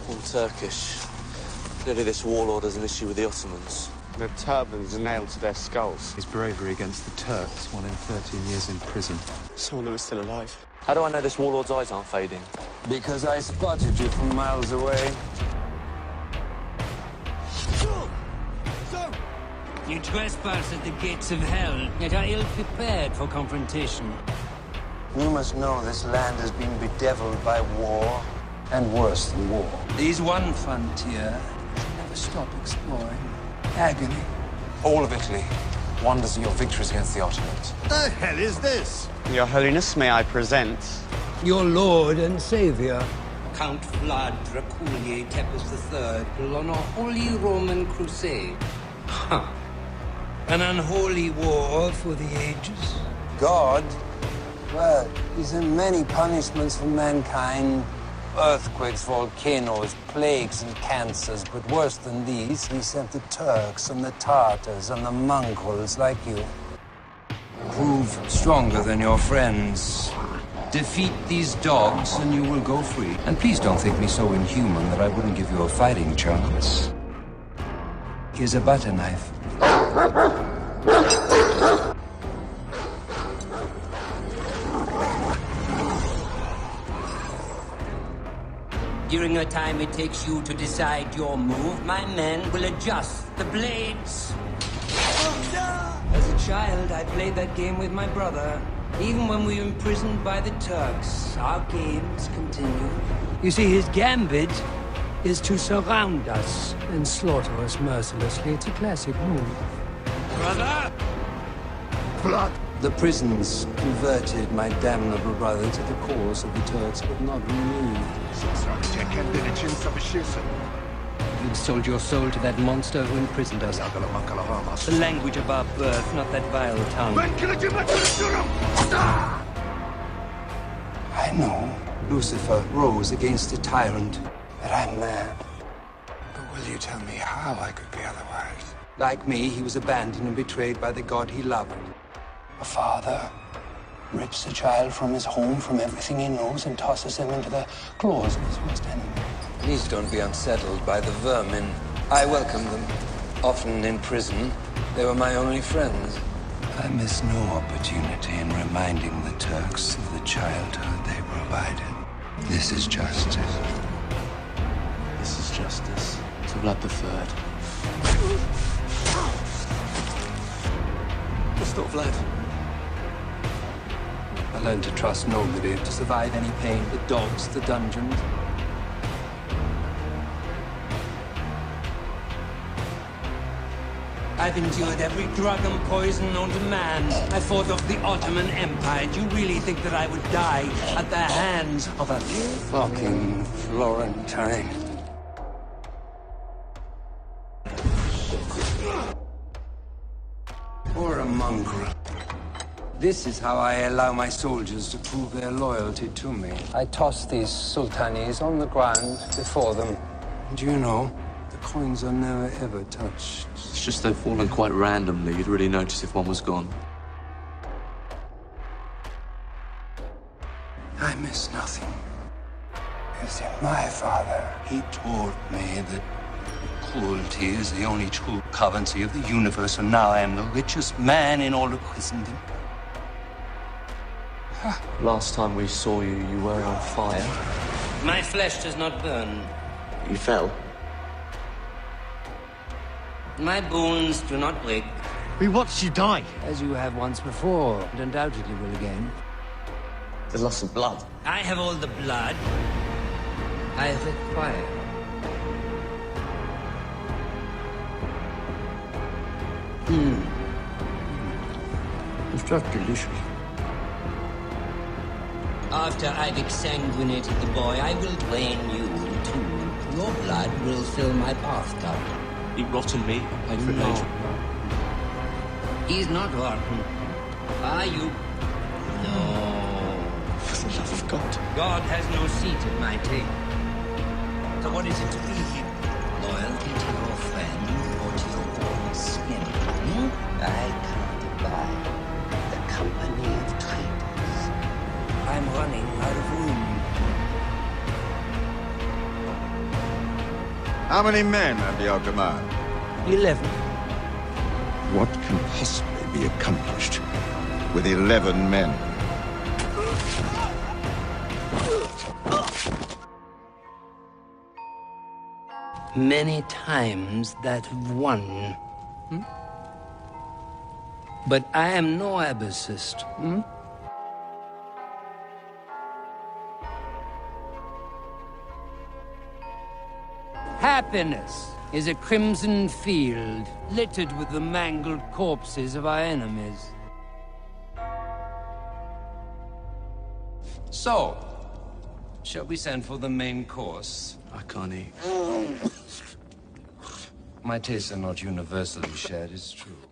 All Turkish. Clearly this warlord has an issue with the Ottomans. Their turbans are nailed to their skulls. His bravery against the Turks won him 13 years in prison. Someone who was still alive. How do I know this warlord's eyes aren't fading? Because I spotted you from miles away. You trespass at the gates of hell, yet are ill-prepared for confrontation. You must know this land has been bedeviled by war, and worse than war. There's one frontier you should never stop exploring. Agony. All of Italy wonders at your victories against the Ottomans. The hell is this? Your Holiness, may I present? Your lord and savior, Count Vlad Dracula Tepes III, on a holy Roman crusade. Huh. An unholy war for the ages. God, well, he's in many punishments for mankind. Earthquakes, volcanoes, plagues, and cancers. But worse than these, he sent the Turks and the Tartars and the Mongols like you. Prove stronger than your friends. Defeat these dogs and you will go free. And please don't think me so inhuman that I wouldn't give you a fighting chance. Here's a butter knife. During a time it takes you to decide your move, my men will adjust the blades. As a child, I played that game with my brother. Even when we were imprisoned by the Turks, our games continue. You see, his gambit is to surround us and slaughter us mercilessly. It's a classic move. Brother! Blood. The prisons converted my damnable brother to the cause of the Turks, but not me. You sold your soul to that monster who imprisoned us. The language of our birth, not that vile tongue. I know Lucifer rose against a tyrant, but I'm mad. But will you tell me how I could be otherwise? Like me, he was abandoned and betrayed by the God he loved. A father rips a child from his home, from everything he knows, and tosses him into the claws of his worst enemy. Please don't be unsettled by the vermin. I welcomed them. Often in prison, they were my only friends. I miss no opportunity in reminding the Turks of the childhood they provided. This is justice. This is justice. To Vlad III. It's not Vlad. I learned to trust nobody, to survive any pain, the dogs, the dungeons. I've endured every drug and poison known to man. I fought off the Ottoman Empire. Do you really think that I would die at the hands of a Fucking Florentine. Or a mongrel. This is how I allow my soldiers to prove their loyalty to me. I toss these sultanis on the ground before them. And you know, the coins are never ever touched. It's just they've fallen quite randomly. You'd really notice if one was gone. I miss nothing. You see, my father, he taught me that cruelty is the only true currency of the universe, and now I am the richest man in all of Christendom. Last time we saw you, you were on fire. My flesh does not burn. You fell. My bones do not break. We watched you die. As you have once before, and undoubtedly will again. There's lots of blood. I have all the blood I require. It's just delicious. After I've exsanguinated the boy, I will drain you in two. Your blood will fill my bathtub. Eat rotten meat, pay for it later. He's not rotten. Are you? No. For the love of God. God has no seat at my table. So what is it to be? Loyalty to your friend or to your own skin? I can't buy the company of traitors. I'm running out of room. How many men under your command? 11. What can possibly be accomplished with 11 men? Many times that have won. But I am no abacist. Happiness is a crimson field littered with the mangled corpses of our enemies. So, shall we send for the main course? I can't eat. My tastes are not universally shared, it's true.